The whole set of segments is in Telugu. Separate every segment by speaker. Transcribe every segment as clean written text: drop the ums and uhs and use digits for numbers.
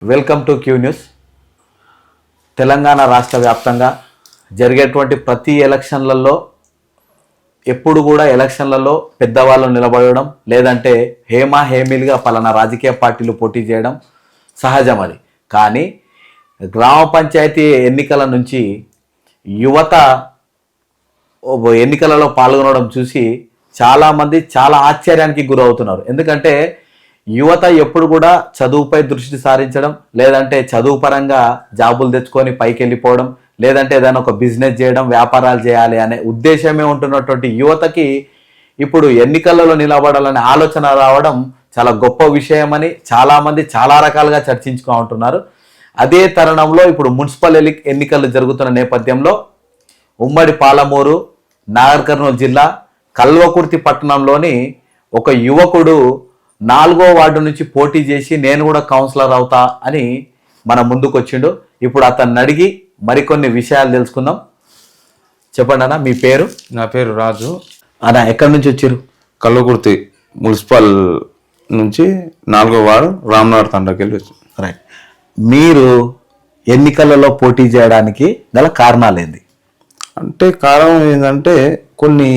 Speaker 1: Welcome to Q news. Telangana రాష్ట్ర వ్యాప్తంగా జరిగేటువంటి ప్రతి ఎలక్షన్లలో ఎప్పుడు కూడా ఎలక్షన్లలో పెద్దవాళ్ళు నిలబడడం లేదంటే హేమీలుగా పలానా రాజకీయ పార్టీలు పోటీ చేయడం సహజం. అది కానీ గ్రామ పంచాయతీ ఎన్నికల నుంచి యువత ఎన్నికలలో పాల్గొనడం చూసి చాలామంది చాలా ఆశ్చర్యానికి గురవుతున్నారు. ఎందుకంటే యువత ఎప్పుడు కూడా చదువుపై దృష్టి సారించడం లేదంటే చదువు పరంగా జాబులు తెచ్చుకొని పైకి వెళ్ళిపోవడం లేదంటే ఏదైనా ఒక బిజినెస్ చేయడం వ్యాపారాలు చేయాలి అనే ఉద్దేశమే ఉంటున్నటువంటి యువతకి ఇప్పుడు ఎన్నికలలో నిలబడాలనే ఆలోచన రావడం చాలా గొప్ప విషయమని చాలామంది చాలా రకాలుగా చర్చించుకుంటున్నారు. అదే తరుణంలో ఇప్పుడు మున్సిపల్ ఎన్నికలు జరుగుతున్న నేపథ్యంలో ఉమ్మడి పాలమూరు నాగర్ కర్నూలు జిల్లా కల్వకుర్తి పట్టణంలోని ఒక యువకుడు 4వ వార్డు నుంచి పోటీ చేసి నేను కూడా కౌన్సిలర్ అవుతా అని మన ముందుకు వచ్చిండు. ఇప్పుడు అతన్ని అడిగి మరికొన్ని విషయాలు తెలుసుకుందాం. చెప్పండి అన్న, మీ పేరు?
Speaker 2: నా పేరు రాజు
Speaker 1: అన్న. ఎక్కడి నుంచి వచ్చారు?
Speaker 2: కల్వకుర్తి మున్సిపల్ నుంచి 4వ వార్డు రామ్నగర్ తండాకి వెళ్ళి వచ్చాను.
Speaker 1: రైట్. మీరు ఎన్నికలలో పోటీ చేయడానికి గల కారణాలు ఏంది?
Speaker 2: అంటే కారణం ఏంటంటే కొన్ని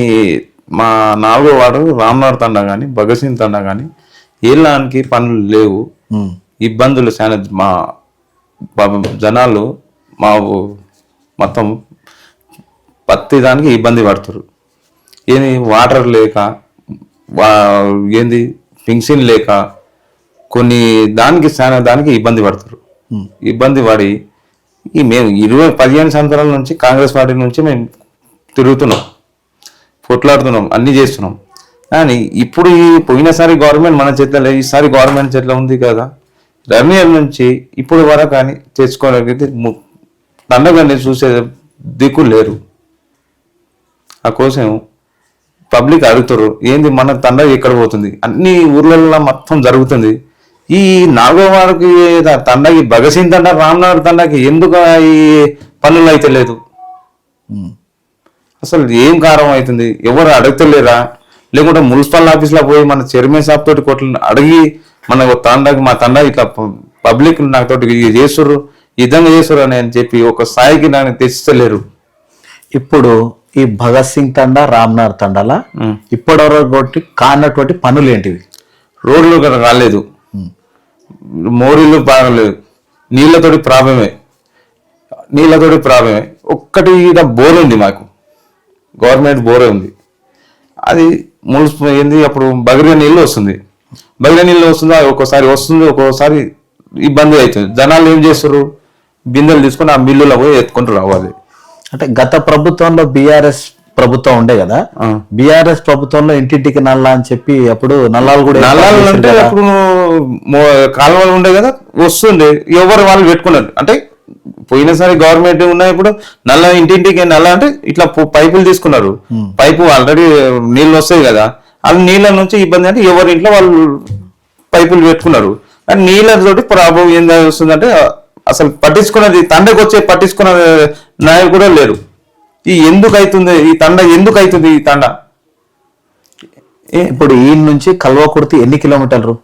Speaker 2: మా 4వ వార్డు రామ్నగర్ తండా కానీ భగత్ సింగ్ తండా కానీ ఏళ్ళకి పనులు లేవు, ఇబ్బందులు చాలా. మా జనాలు మా మొత్తం ప్రతి దానికి ఇబ్బంది పడుతారు. ఏంది వాటర్ లేక, ఏంది పింఛన్ లేక కొన్ని దానికి చాలా దానికి ఇబ్బంది పడతారు. ఇబ్బంది పడి మేము 15 సంవత్సరాల నుంచి కాంగ్రెస్ పార్టీ నుంచి మేము తిరుగుతున్నాం, కొట్లాడుతున్నాం, అన్నీ చేస్తున్నాం. కానీ ఇప్పుడు ఈ పోయినసారి గవర్నమెంట్ మన చేతిలో లేదు, ఈసారి గవర్నమెంట్ చేతిలో ఉంది కదా. రెవెన్యూ నుంచి ఇప్పుడు వరకు కానీ తెచ్చుకోగలిగితే తండగాన్ని చూసే దిక్కు లేరు. ఆ కోసం పబ్లిక్ అడుగుతారు, ఏంది మన తండ ఎక్కడ పోతుంది? అన్ని ఊర్లలో మొత్తం జరుగుతుంది. ఈ 4వ వార్డుకి తండకి భగత్ సింగ్ తండ రామ్నగర్ తండకి ఎందుకు ఈ పనులు అయితే లేదు? అసలు ఏం కారణం అవుతుంది? ఎవరు అడుగుతలేరా? లేకుంటే మున్సిపల్ ఆఫీస్లో పోయి మన చైర్మన్ సాబ్ తోటి కోట్లు అడిగి మన తండాకి మా తండా ఇట్లా పబ్లిక్ నాతోటి చేస్తుర్రు, ఈ విధంగా చేస్తుర్రు అని చెప్పి ఒక స్థాయికి నాకు తెచ్చిస్తలేరు.
Speaker 1: ఇప్పుడు ఈ భగత్ సింగ్ తండా రామ్నగర్ తండాల ఇప్పటివరకు కానటువంటి పనులు ఏంటివి?
Speaker 2: రోడ్లు రాలేదు, మోరీలు బాగలేదు, నీళ్ళతోటి ప్రాబ్లమే. ఒక్కటి బోర్ ఉంది, మాకు గవర్నమెంట్ బోరే ఉంది. అది మున్సిపల్ ఏంది అప్పుడు బగిరిన నీళ్ళు వస్తుంది, ఒక్కోసారి వస్తుంది, ఒక్కోసారి ఇబ్బంది అవుతుంది. జనాలు ఏం చేస్తారు, బిందెలు తీసుకొని ఆ మిల్లులో పోయి ఎత్తుకుంటూ రావాలి.
Speaker 1: అంటే గత ప్రభుత్వంలో బీఆర్ఎస్ ప్రభుత్వం ఉండే కదా, బీఆర్ఎస్ ప్రభుత్వంలో ఇంటింటికి నల్లా అని చెప్పి అప్పుడు నల్లాలు కూడా
Speaker 2: అంటే అప్పుడు కాలువలు ఉండే కదా, వస్తుంది, ఎవరు వాళ్ళు పెట్టుకున్నారు. అంటే పోయినసారి గవర్నమెంట్ ఉన్నాయి, ఇప్పుడు నల్ల ఇంటింటికి నల్ల అంటే ఇట్లా పైపులు తీసుకున్నారు. పైపు ఆల్రెడీ నీళ్ళు వస్తాయి కదా, అది నీళ్ళ నుంచి ఇబ్బంది అంటే ఎవరి ఇంట్లో వాళ్ళు పైపులు పెట్టుకున్నారు. కానీ నీళ్ళతోటి ప్రాబ్లం ఏం వస్తుందంటే అసలు పట్టించుకున్నది తండకు వచ్చే పట్టించుకున్న నాయకులు కూడా లేరు. ఈ ఎందుకు అవుతుంది ఈ తండ, ఎందుకు అవుతుంది ఈ తండ?
Speaker 1: ఇప్పుడు ఈ నుంచి కల్వకుర్తి ఎన్ని కిలోమీటర్లు?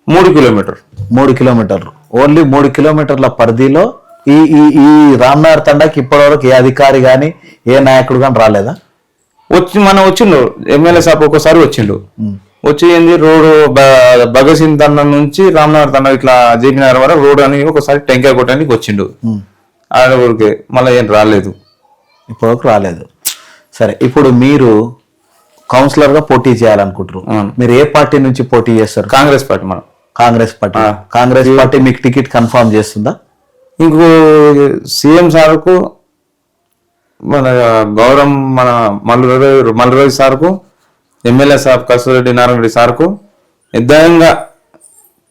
Speaker 2: 3 కిలోమీటర్లు.
Speaker 1: 3 కిలోమీటర్లు. ఓన్లీ 3 కిలోమీటర్ల పరిధిలో ఈ ఈ ఈ రామ్నగర్ తండాకి ఇప్పటివరకు ఏ అధికారి కానీ ఏ నాయకుడు కానీ రాలేదా?
Speaker 2: వచ్చిండు ఎమ్మెల్యే సాబ్ ఒకసారి వచ్చిండు. వచ్చి ఏంది రోడ్డు భగత్ సింగ్ తండ నుంచి రామ్నగర్ తండ ఇట్లా జేపీనగర్ వరకు రోడ్ అని ఒకసారి టెంకాయ కొట్టడానికి వచ్చిండు. ఆడ ఊరికే మళ్ళీ ఏం రాలేదు,
Speaker 1: ఇప్పటివరకు రాలేదు. సరే, ఇప్పుడు మీరు కౌన్సిలర్ గా పోటీ చేయాలనుకుంటారు. మీరు ఏ పార్టీ నుంచి పోటీ చేస్తారు?
Speaker 2: కాంగ్రెస్ పార్టీ. మనం కాంగ్రెస్
Speaker 1: పార్టీ మీకు టికెట్ కన్ఫర్మ్ చేస్తుందా?
Speaker 2: ఇంకో సీఎం సార్కు, మన గౌరవం మన మల్లురవి సార్కు, ఎమ్మెల్యే సాబ్ కస్తూరెడ్డి నారాయణ రెడ్డి సార్కు నిర్దయంగా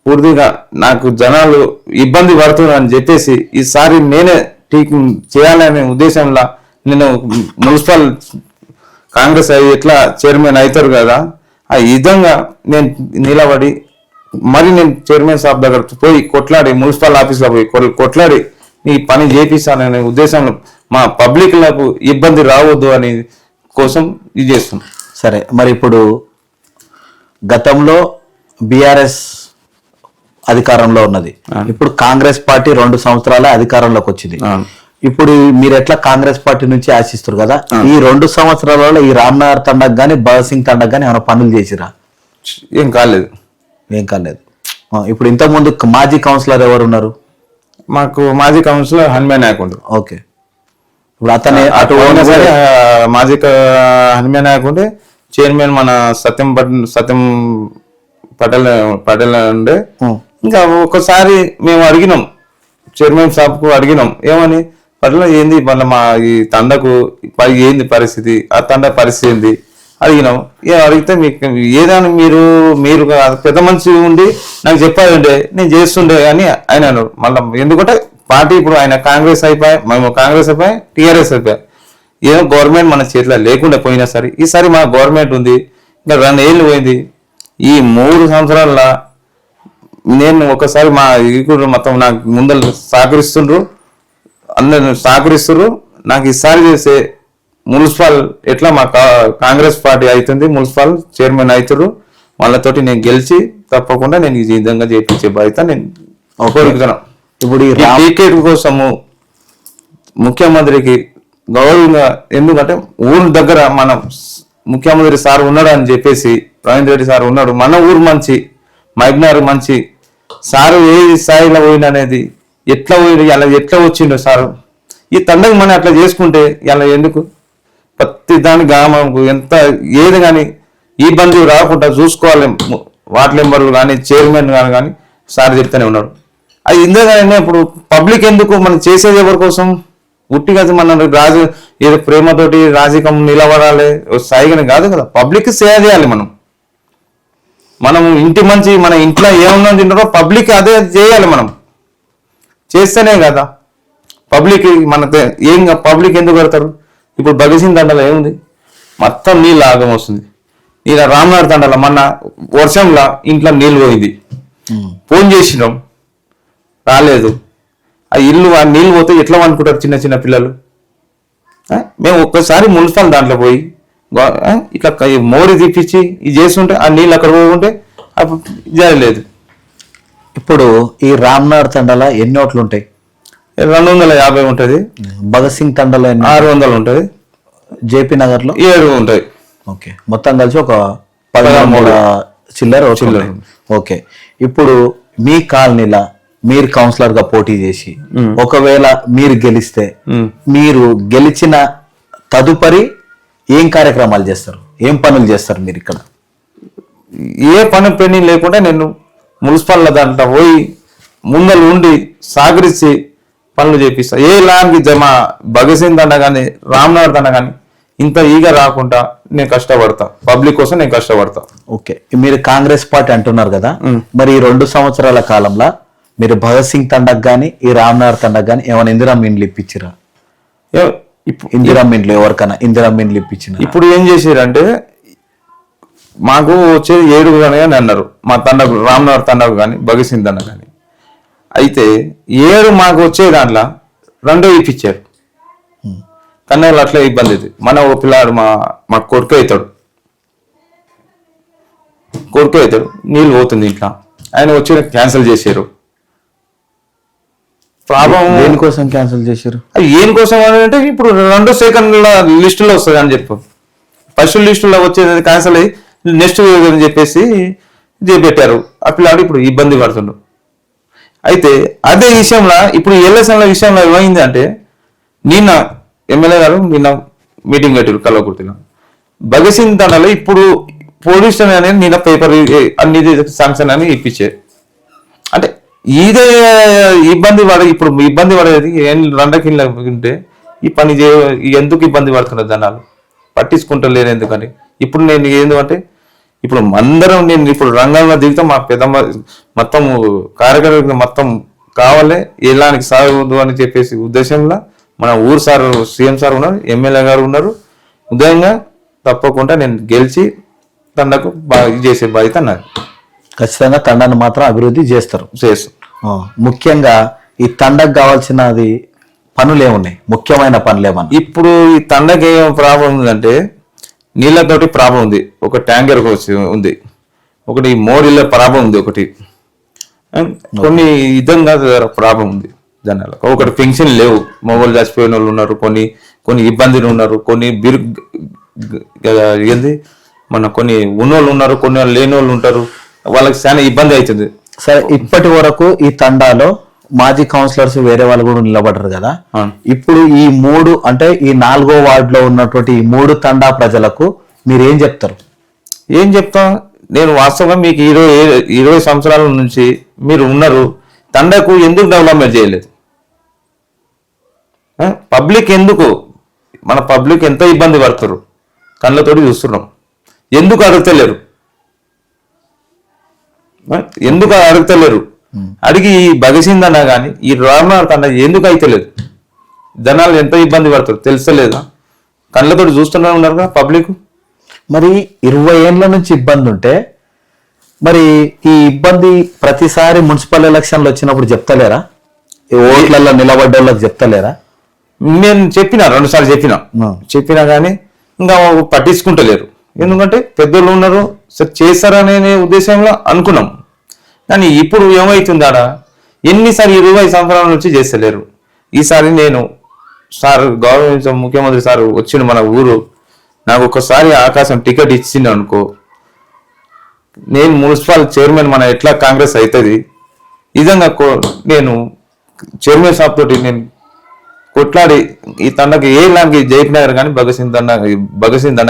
Speaker 2: పూర్తిగా నాకు జనాలు ఇబ్బంది పడుతున్నారు అని చెప్పేసి ఈసారి నేనే చేయాలనే ఉద్దేశంలో నేను మున్సిపల్ కాంగ్రెస్ ఎట్లా చైర్మన్ అవుతారు కదా, ఆ విధంగా నేను నిలబడి మరి నేను చైర్మన్ సాబ్ దగ్గర పోయి కొట్లాడి, మున్సిపల్ ఆఫీస్లో పోయి కొట్లాడి ఈ పని చేపిస్తాననే ఉద్దేశంలో మా పబ్లిక్లకు ఇబ్బంది రావద్దు అని కోసం ఇది చేస్తున్నాం.
Speaker 1: సరే, మరి ఇప్పుడు గతంలో బీఆర్ఎస్ అధికారంలో ఉన్నది. ఇప్పుడు కాంగ్రెస్ పార్టీ 2 సంవత్సరాల అధికారంలోకి వచ్చింది. ఇప్పుడు మీరు ఎట్లా కాంగ్రెస్ పార్టీ నుంచి ఆశిస్తారు కదా, ఈ 2 సంవత్సరాలలో ఈ రామ్నగర్ తండకు గానీ భగత్ సింగ్ తండకు గానీ ఏమైనా పనులు చేసిరా?
Speaker 2: ఏం కాలేదు.
Speaker 1: ఇప్పుడు ఇంతకు ముందు మాజీ కౌన్సిలర్ ఎవరు ఉన్నారు?
Speaker 2: మాకు మాజీ కౌన్సిలర్ హనుమాన్ నాయక్ ఉండు.
Speaker 1: ఓకే, ఇప్పుడు అతనే
Speaker 2: అటు మాజీ హనుమాన్ నాయక్ ఉండే చైర్మన్ మన సత్యం పటేల్ ఉండే. ఇంకా ఒకసారి మేము అడిగినాం చైర్మన్ సాబ్ కు, అడిగినాం ఏమని, పట్ల ఏంది మళ్ళీ మా ఈ తండకు ఏంది పరిస్థితి, ఆ తండ పరిస్థితి ఏంది అడిగినాం. అడిగితే మీకు ఏదైనా మీరు పెద్ద మనిషి ఉండి నాకు చెప్పాలంటే నేను చేస్తుండే అని ఆయన అన్నాడు. మళ్ళీ ఎందుకంటే పార్టీ ఇప్పుడు ఆయన కాంగ్రెస్ అయిపోయి, మేము కాంగ్రెస్ అయిపోయి, టీఆర్ఎస్ అయిపోయి, ఏదో గవర్నమెంట్ మన చేతిలో లేకుండా పోయినా సరే ఈసారి మా గవర్నమెంట్ ఉంది. ఇంకా 2 ఏళ్ళు పోయింది. ఈ 3 సంవత్సరాల నేను ఒకసారి మా ఇప్పుడు మొత్తం నాకు ముందర సహకరిస్తుండ్రు, అందరు సహకరిస్తున్నారు. నాకు ఈసారి చేసే మున్సిపల్ ఎట్లా మా కాంగ్రెస్ పార్టీ అవుతుంది, మున్సిపల్ చైర్మన్ అవుతారు, వాళ్ళతోటి నేను గెలిచి తప్పకుండా నేను ఈ విధంగా చేయించే బాధ్యత నేను కోరుకున్నాను. ఇప్పుడు ఈ టికెట్ కోసము ముఖ్యమంత్రికి గౌరవంగా, ఎందుకంటే ఊరు దగ్గర మన ముఖ్యమంత్రి సార్ ఉన్నాడు అని చెప్పేసి, రవీంద్ర రెడ్డి సార్ ఉన్నాడు, మన ఊరు మంచి, మైగ్నార్ మంచి సారు ఏ స్థాయిలో పోయిన అనేది ఎట్లా పోయిన ఇలా ఎట్లా వచ్చిండో సారు. ఈ తండకు మనం అట్లా చేసుకుంటే ఇలా ఎందుకు ప్రతి దాని గ్రామంకు ఎంత ఏది కానీ ఇబ్బంది రాకుండా చూసుకోవాలి. వార్డు మెంబర్లు కానీ చైర్మన్ కానీ సార్ చెప్తూనే ఉన్నాడు. అది ఇందుకనే ఇప్పుడు పబ్లిక్ ఎందుకు మనం చేసేది ఎవరి కోసం, ఉట్టిగా మన రాజు ఏదో ప్రేమతోటి రాజకీయం నిలబడాలి స్థాయిగానే కాదు కదా, పబ్లిక్ సేవ చేయాలి. మనం ఇంటి మంచి మన ఇంట్లో ఏమున్నా తింటారో పబ్లిక్ అదే చేయాలి. మనం చేస్తేనే కదా పబ్లిక్ మన ఏం పబ్లిక్ ఎందుకు కడతారు. ఇప్పుడు భగత్ సింగ్ తండలో ఏముంది, మొత్తం నీళ్ళు ఆగం వస్తుంది. ఇలా రామ్నగర్ తండలో మొన్న వర్షంలో ఇంట్లో నీళ్ళు పోయింది, ఫోన్ చేసినాం రాలేదు. ఆ నీళ్ళు పోతే ఎట్లా అనుకుంటారు చిన్న చిన్న పిల్లలు. మేము ఒక్కసారి మున్సిపల్ దాంట్లో పోయి ఇట్లా మోరి తీపిచ్చి ఇది చేస్తుంటే ఆ నీళ్ళు అక్కడ పోకుంటే అప్పుడు జరగలేదు.
Speaker 1: ఇప్పుడు ఈ రామ్నగర్ తండలో ఎన్ని ఓట్లు ఉంటాయి?
Speaker 2: 250 ఉంటుంది.
Speaker 1: భగత్ సింగ్ తండలో
Speaker 2: 600 ఉంటుంది.
Speaker 1: జేపీ నగర్ లో
Speaker 2: 7 ఉంటాయి.
Speaker 1: ఓకే, మొత్తం కలిసి ఒక 13 చిల్లర. ఓకే, ఇప్పుడు మీ కాలనీలా మీరు కౌన్సిలర్ గా పోటీ చేసి ఒకవేళ మీరు గెలిస్తే, మీరు గెలిచిన తదుపరి ఏం కార్యక్రమాలు చేస్తారు, ఏం పనులు చేస్తారు మీరు ఇక్కడ?
Speaker 2: ఏ పని పెండింగ్ లేకుండా నేను మున్సిపల్ దాంట్లో పోయి ముందలు ఉండి సహకరించి పనులు చేపిస్తా. ఏ లాంటి మా భగత్ సింగ్ దండ కానీ రామ్నగర్ దండ కానీ ఇంత ఈగా రాకుండా నేను కష్టపడతా, పబ్లిక్ కోసం నేను కష్టపడతా.
Speaker 1: ఓకే, మీరు కాంగ్రెస్ పార్టీ అంటున్నారు కదా, మరి ఈ 2 సంవత్సరాల కాలంలో మీరు భగత్ సింగ్ తండకు కానీ ఈ రామ్నగర్ తండకు కానీ ఏమైనా ఇందిరా మిండ్లు ఇప్పించిరా? ఇందిరా మిండ్లు ఎవరికైనా ఇందిరా మిండ్లు ఇప్పించిన?
Speaker 2: ఇప్పుడు ఏం చేసారంటే మాకు వచ్చేది 7 కానీ అన్నారు మా తండకు, రామ్నగర్ తండకు కానీ భగత్ సింగ్ తండ కానీ. అయితే 7 మాకు వచ్చే దాంట్లో 2 ఇప్పించారు. కన్నయ్యలు అట్లా ఇబ్బంది అవుతుంది. మన ఒక పిల్లాడు మా కొడుకు అవుతాడు, నీళ్ళు పోతుంది ఇంట్లో, ఆయన వచ్చి క్యాన్సిల్ చేశారు. ప్రాబ్లం
Speaker 1: దేనికోసం క్యాన్సిల్ చేశారు?
Speaker 2: ఏం కోసం అంటే ఇప్పుడు 2 సెకండ్ల లిస్టులో వస్తుంది అని చెప్పు, ఫస్ట్ లిస్టులో వచ్చేది క్యాన్సిల్ అయ్యి నెక్స్ట్ అని చెప్పేసి పెట్టారు. ఆ పిల్లాడు ఇప్పుడు ఇబ్బంది పడుతుండు. అయితే అదే విషయంలో ఇప్పుడు ఎలక్షన్ల విషయంలో ఏమైంది అంటే, నిన్న ఎమ్మెల్యే గారు నిన్న మీటింగ్ పెట్టారు కల్వకుర్తిలో. భగత్ సింగ్ తండలో ఇప్పుడు పోలీస్ స్టేషన్ అనేది నిన్న పేపర్ అన్ని శాంక్షన్ అని ఇప్పించారు. అంటే ఇదే ఇబ్బంది ఇప్పుడు ఇబ్బంది పడేది 2 కింద ఉంటే ఈ పని ఎందుకు ఇబ్బంది పడుతున్నారు జనాలు, పట్టించుకుంటలేరు ఎందుకని. ఇప్పుడు నేను ఏంటంటే ఇప్పుడు అందరం నేను ఇప్పుడు రంగంలో దిగుతాం, మా పెద్ద మొత్తం కార్యకర్తలు మొత్తం కావాలి ఎలానికి సాగదు అని చెప్పేసి ఉద్దేశంలో మన ఊరు సార్ సీఎం సార్ ఉన్నారు, ఎమ్మెల్యే గారు ఉన్నారు. ఉదయంగా తప్పకుండా నేను గెలిచి తండకు చేసే బాధ్యత నాది.
Speaker 1: ఖచ్చితంగా తండాన్ని మాత్రం అభివృద్ధి చేస్తారు. ముఖ్యంగా ఈ తండకు కావాల్సినది పనులు ఏమున్నాయి, ముఖ్యమైన పనులు ఏమన్నా?
Speaker 2: ఇప్పుడు ఈ తండకి ఏం ప్రాబ్లం ఉందంటే నీళ్ళతోటి ప్రాబ్లం ఉంది, ఒక ట్యాంకర్ ఉంది, ఒకటి మోరీల ప్రాబ్లం ఉంది, ఒకటి కొన్ని విధంగా ప్రాబ్లం ఉంది జనాలకు. ఒకటి పెన్షన్ లేవు, మొబైల్ చచ్చిపోయిన వాళ్ళు ఉన్నారు, కొన్ని కొన్ని ఇబ్బందులు ఉన్నారు, కొన్ని ఏంది కొన్ని ఉన్నోళ్ళు ఉన్నారు, కొన్ని లేని వాళ్ళు ఉంటారు, వాళ్ళకి చాలా ఇబ్బంది అవుతుంది.
Speaker 1: సరే, ఇప్పటి వరకు ఈ తండాలో మాజీ కౌన్సిలర్స్ వేరే వాళ్ళు కూడా నిలబడరు కదా. ఇప్పుడు ఈ 3 అంటే ఈ 4వ వార్డులో ఉన్నటువంటి ఈ 3 తండా ప్రజలకు మీరు ఏం చెప్తారు?
Speaker 2: ఏం చెప్తాం, నేను వాస్తవంగా మీకు 20 సంవత్సరాల నుంచి మీరు ఉన్నారు, తండకు ఎందుకు డెవలప్మెంట్ చేయలేదు? పబ్లిక్ ఎందుకు, మన పబ్లిక్ ఎంత ఇబ్బంది పడుతున్నారు కళ్ళతోటి చూస్తున్నాం, ఎందుకు అడుగుతలేరు? ఎందుకు అడుగుతలేరు? అడిగి ఈ భగసిందన్నా కానీ ఈ రామనాథ్ తండ ఎందుకు అయితలేదు? జనాలు ఎంత ఇబ్బంది పడతారు తెలుస్తలేదా? కళ్ళతోటి చూస్తూనే ఉన్నారు పబ్లిక్.
Speaker 1: మరి 20 ఏళ్ళ నుంచి ఇబ్బంది ఉంటే మరి ఈ ఇబ్బంది ప్రతిసారి మున్సిపల్ ఎలక్షన్లు వచ్చినప్పుడు చెప్తలేరా? ఈ ఓట్లలో నిలబడ్డ వాళ్ళకి చెప్తలేరా?
Speaker 2: నేను చెప్పిన 2 సార్లు చెప్పినా కానీ ఇంకా పట్టించుకుంటలేరు. ఎందుకంటే పెద్దోళ్ళు ఉన్నారు, చేస్తారనే ఉద్దేశంలో అనుకున్నాం. కానీ ఇప్పుడు ఏమవుతుంది ఆడ, ఎన్నిసార్లు 20 సంవత్సరాల నుంచి చేస్తలేరు. ఈసారి నేను సార్ గౌరవించ ముఖ్యమంత్రి సార్ వచ్చిండు మన ఊరు, నాకు ఒకసారి ఆకాశం టికెట్ ఇచ్చిండు అనుకో, నేను మున్సిపల్ చైర్మన్ మన ఎట్లా కాంగ్రెస్ అవుతుంది నిజంగా నేను చైర్మన్ సాబ్ తోటి నేను కొట్లాడి ఈ తండకి ఏ లాంటి జైక్ నగర్ కానీ భగత్ సింగ్ తండ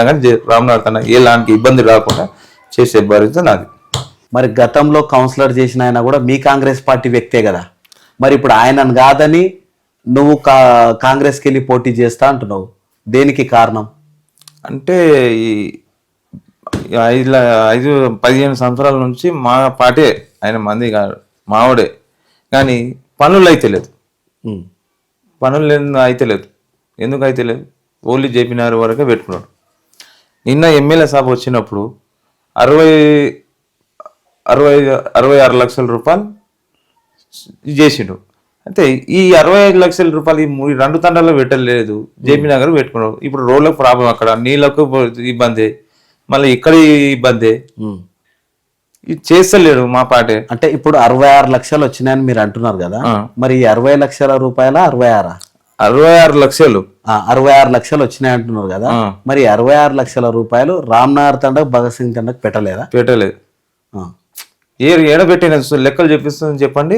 Speaker 2: కానీ రామనగర్ తండ ఏ లాంటి ఇబ్బంది రాకుండా చేసే బాధ్యత నాది.
Speaker 1: మరి గతంలో కౌన్సిలర్ చేసిన ఆయన కూడా మీ కాంగ్రెస్ పార్టీ వ్యక్తే కదా, మరి ఇప్పుడు ఆయనను కాదని నువ్వు కాంగ్రెస్కి వెళ్ళి పోటీ చేస్తా అంటున్నావు, దేనికి కారణం?
Speaker 2: అంటే ఈ 15 సంవత్సరాల నుంచి మా పార్టీ ఆయన మంది కాదు మావాడే, కానీ పనులు అయితే లేదు. పనులు అయితే లేదు. ఎందుకు అయితే లేదు? ఓన్లీ జేపీనగర్ వరకే పెట్టుకున్నాడు. నిన్న ఎమ్మెల్యే సాబ్ వచ్చినప్పుడు 66 లక్షల రూపాయలు చేసిండు. అయితే ఈ 65 లక్షల రూపాయలు ఈ 2 తండాల్లో పెట్టలేదు, జేపీనగర్ పెట్టుకున్నాడు. ఇప్పుడు రోడ్లకు ప్రాబ్లం, అక్కడ నీళ్ళకు ఇబ్బంది, మళ్ళీ ఇక్కడ ఇబ్బంది, ఇది చేస్తలేరు మా పార్టీ.
Speaker 1: అంటే ఇప్పుడు 66 లక్షలు వచ్చినాయని మీరు అంటున్నారు కదా, మరి 60 లక్షల రూపాయల
Speaker 2: 66 లక్షలు
Speaker 1: 66 లక్షలు వచ్చినాయి అంటున్నారు కదా, మరి 66 లక్షల రూపాయలు రామ్నగర్ తండకు భగత్ సింగ్ తండకు పెట్టలేదా?
Speaker 2: పెట్టలేదు. ఏడబెట్టిన లెక్కలు చెప్పిస్తుందని చెప్పండి.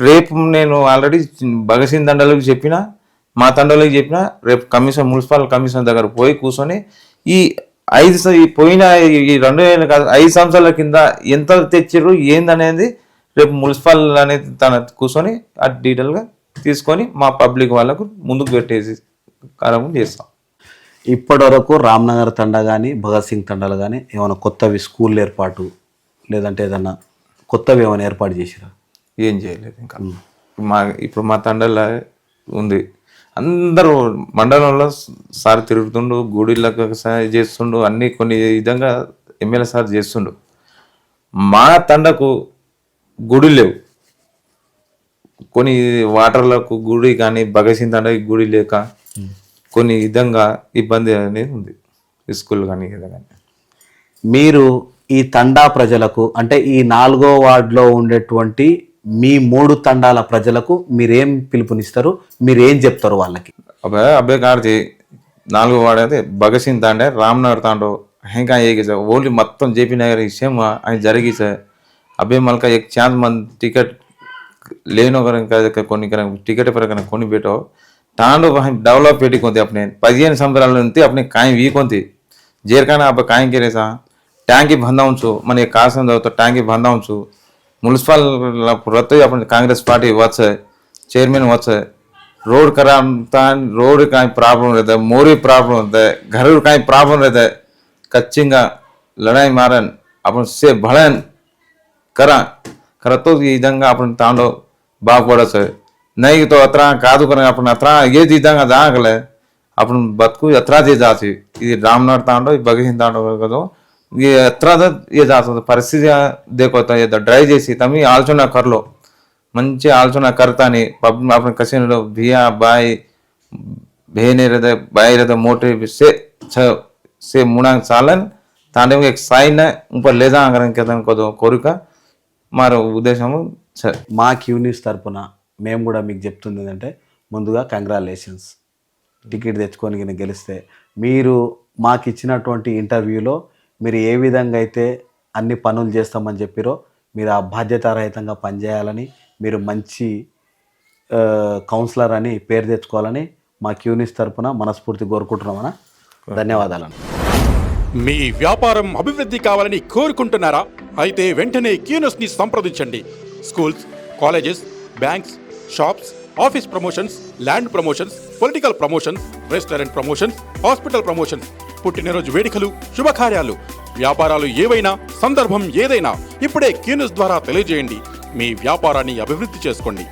Speaker 2: రేపు నేను ఆల్రెడీ భగత్ సింగ్ తండాలకు చెప్పిన, మా తండాలకు చెప్పిన, రేపు కమిషన్ మున్సిపల్ కమిషన్ దగ్గర పోయి కూర్చొని ఈ పోయిన ఈ 5 సంవత్సరాల కింద ఎంత తెచ్చిర్రు ఏందనేది రేపు మున్సిపల్ అనేది తన కూర్చొని ఆ డీటెయిల్గా తీసుకొని మా పబ్లిక్ వాళ్ళకు ముందుకు పెట్టేసి కార్యక్రమం చేస్తాం.
Speaker 1: ఇప్పటి వరకు రామ్నగర్ తండా కానీ భగత్ సింగ్ తండాలు కానీ ఏమైనా కొత్తవి స్కూల్ ఏర్పాటు లేదంటే ఏదన్నా కొత్తవి ఏమైనా ఏర్పాటు చేసిరా?
Speaker 2: ఏం చేయలేదు ఇంకా. ఇప్పుడు మా తండాలో ఉంది, అందరూ మండలంలో సార్ తిరుగుతుండు, గుడిలకు చేస్తుండు, అన్ని కొన్ని విధంగా ఎమ్మెల్యే సార్ చేస్తుండు. మా తండకు గుడి లేవు, కొన్ని వాటర్లకు గుడి కానీ భగత్ సింగ్ తండకి గుడి లేక కొన్ని విధంగా ఇబ్బంది అనేది ఉంది, స్కూల్ కానీ ఏదైనా.
Speaker 1: మీరు ఈ తండా ప్రజలకు అంటే ఈ 4వ వార్డులో ఉండేటువంటి మీ 3 తండాల ప్రజలకు మీరేం పిలుపునిస్తారు, మీరేం చెప్తారు వాళ్ళకి?
Speaker 2: అబ్బాయి కాడితే 4వ వార్డు అయితే భగత్ సింగ్ తాండే రామ్నగర్ తాండో ఇంకా ఏగి సార్ ఓన్లీ మొత్తం జేపీ నగర్ విషయం ఆయన జరిగి సార్ అబ్బాయి మళ్ళీ एक चांस मन टिकट लेनो కొన్ని टिकट पर కొన్ని बेटो तांडो डेवलप पेटी कोते अपने 15 సంవత్సరాల నుంచి अपने काई वी कोते जेरकाना अब काई केरे सा ट्यांकी बंदा ఉంచు మన కాసం దౌత ట్యాంకి बंदा ఉంచు म्युनिसिपल पुरत अपन कांग्रेस पार्टी वच चेयरमैन वच रोड करा रोड का प्रॉब्लम रहता है, मोरी प्रॉब्लम रहता है, घर का प्रॉब्लम रहता है, कच्चिंगा लड़ाई मारन अपन से भड़न करा करतो ఈ విధంగా अपन तांडो బాగుపడచ్చు. नहीं तो अतरा कादू कर अपन अतरा ये విధంగా దాగలే अपन बतकू अतरा जे जाती ఇది రామ్నగర్ తాండో ఈ భగత్ సింగ్ తాండో కదో ये अतरा ये जाता परिस्थिति देखो ये ड्राइव చేసి तमी आलोचना कर लो मंची आलोचना करता नहीं अपन कसे भिया बाई बहने रहते बाई रहते मोटे से मुनांग सालन तांडे एक साइन ऊपर ले जा कहते को कोरिका मारो उद्देश्य సరే.
Speaker 1: మా క్యూనిస్ తరపున మేము కూడా మీకు చెప్తుంది ఏంటంటే ముందుగా కంగ్రాచులేషన్స్. టికెట్ తెచ్చుకొని గిన గెలిస్తే మీరు మాకు ఇచ్చినటువంటి ఇంటర్వ్యూలో మీరు ఏ విధంగా అయితే అన్ని పనులు చేస్తామని చెప్పిరో మీరు ఆ బాధ్యతారహితంగా పనిచేయాలని, మీరు మంచి కౌన్సిలర్ అని పేరు తెచ్చుకోవాలని మా క్యూనిస్ తరపున మనస్ఫూర్తి కోరుకుంటున్నామన్నా. ధన్యవాదాలు.
Speaker 3: మీ వ్యాపారం అభివృద్ధి కావాలని కోరుకుంటున్నారా? అయితే వెంటనే క్యూనిస్ ని సంప్రదించండి. Schools, colleges, banks, shops, office promotions, land promotions, political promotions, restaurant promotions, hospital promotions, పుట్టినరోజు వేడుకలు, శుభకార్యాలు, వ్యాపారాలు ఏవైనా, సందర్భం ఏదైనా ఇప్పుడే క్యూనిస్ ద్వారా తెలియజేయండి. మీ వ్యాపారాన్ని అభివృద్ధి చేసుకోండి.